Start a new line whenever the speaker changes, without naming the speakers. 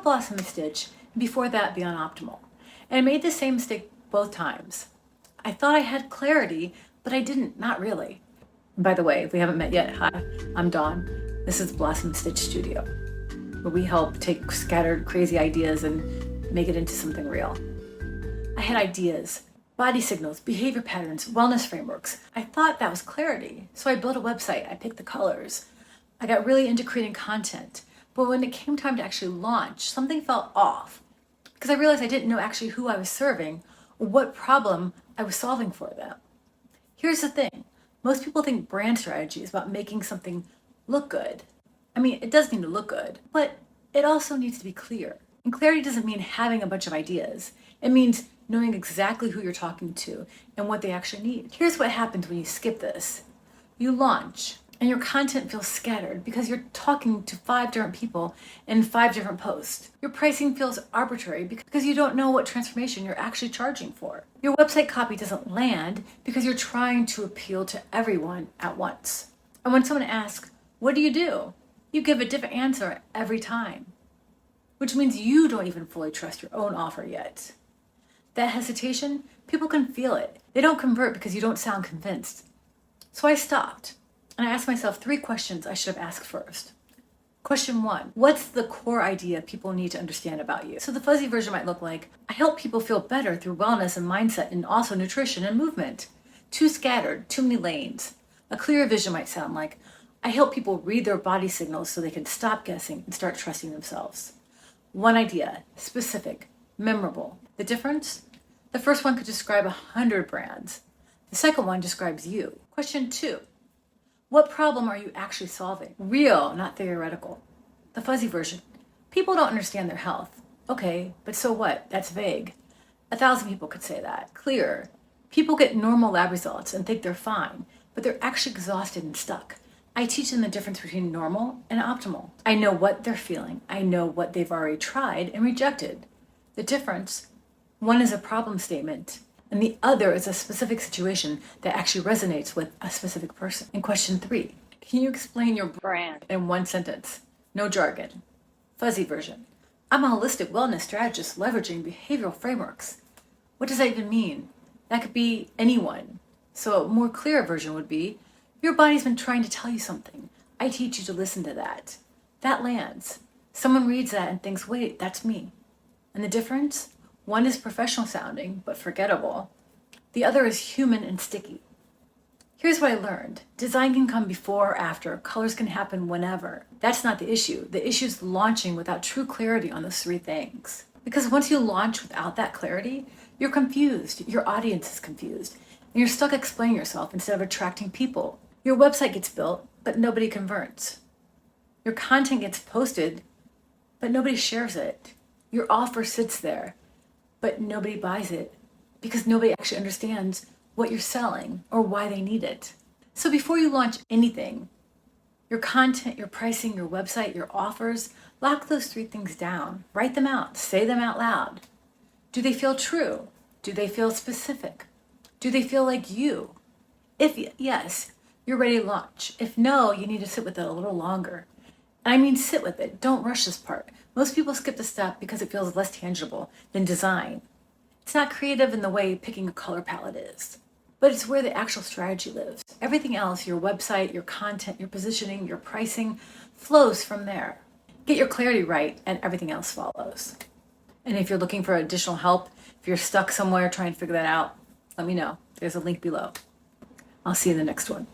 Blossom and Stitch, and before that Beyond Optimal. And I made the same mistake both times. I thought I had clarity, but I didn't, not really. And by the way, if we haven't met yet, hi, I'm Dawn. This is Blossom and Stitch Studio, where we help take scattered, crazy ideas and make it into something real. I had ideas, body signals, behavior patterns, wellness frameworks. I thought that was clarity. So I built a website, I picked the colors. I got really into creating content. But when it came time to actually launch, something felt off because I realized I didn't know actually who I was serving or what problem I was solving for them. Here's the thing. Most people think brand strategy is about making something look good. I mean, it does need to look good, but it also needs to be clear. And clarity doesn't mean having a bunch of ideas. It means knowing exactly who you're talking to and what they actually need. Here's what happens when you skip this. You launch and your content feels scattered because you're talking to 5 different people in 5 different posts. Your pricing feels arbitrary because you don't know what transformation you're actually charging for. Your website copy doesn't land because you're trying to appeal to everyone at once. And when someone asks, what do? You give a different answer every time, which means you don't even fully trust your own offer yet. That hesitation, people can feel it. They don't convert because you don't sound convinced. So I stopped. And I asked myself 3 questions I should have asked first. Question 1, what's the core idea people need to understand about you? So the fuzzy version might look like, I help people feel better through wellness and mindset and also nutrition and movement. Too scattered, too many lanes. A clearer vision might sound like, I help people read their body signals so they can stop guessing and start trusting themselves. One idea, specific, memorable. The difference? The first one could describe 100 brands. The second one describes you. Question 2. What problem are you actually solving? Real, not theoretical. The fuzzy version. People don't understand their health. Okay, but so what? That's vague. 1,000 people could say that. Clear. People get normal lab results and think they're fine, but they're actually exhausted and stuck. I teach them the difference between normal and optimal. I know what they're feeling. I know what they've already tried and rejected. The difference, one is a problem statement, and the other is a specific situation that actually resonates with a specific person. And question 3, can you explain your brand in 1 sentence? No jargon. Fuzzy version. I'm a holistic wellness strategist leveraging behavioral frameworks. What does that even mean? That could be anyone. So a more clear version would be, your body's been trying to tell you something. I teach you to listen to that. That lands. Someone reads that and thinks, wait, that's me. And the difference? One is professional sounding, but forgettable. The other is human and sticky. Here's what I learned. Design can come before or after. Colors can happen whenever. That's not the issue. The issue is launching without true clarity on those 3 things. Because once you launch without that clarity, you're confused. Your audience is confused. And you're stuck explaining yourself instead of attracting people. Your website gets built, but nobody converts. Your content gets posted, but nobody shares it. Your offer sits there, but nobody buys it because nobody actually understands what you're selling or why they need it. So before you launch anything, your content, your pricing, your website, your offers, lock those 3 things down. Write them out. Say them out loud. Do they feel true? Do they feel specific? Do they feel like you? If yes, you're ready to launch. If no, you need to sit with it a little longer. And I mean sit with it. Don't rush this part. Most people skip the step because it feels less tangible than design. It's not creative in the way picking a color palette is, but it's where the actual strategy lives. Everything else, your website, your content, your positioning, your pricing, flows from there. Get your clarity right and everything else follows. And if you're looking for additional help, if you're stuck somewhere trying to figure that out, let me know. There's a link below. I'll see you in the next one.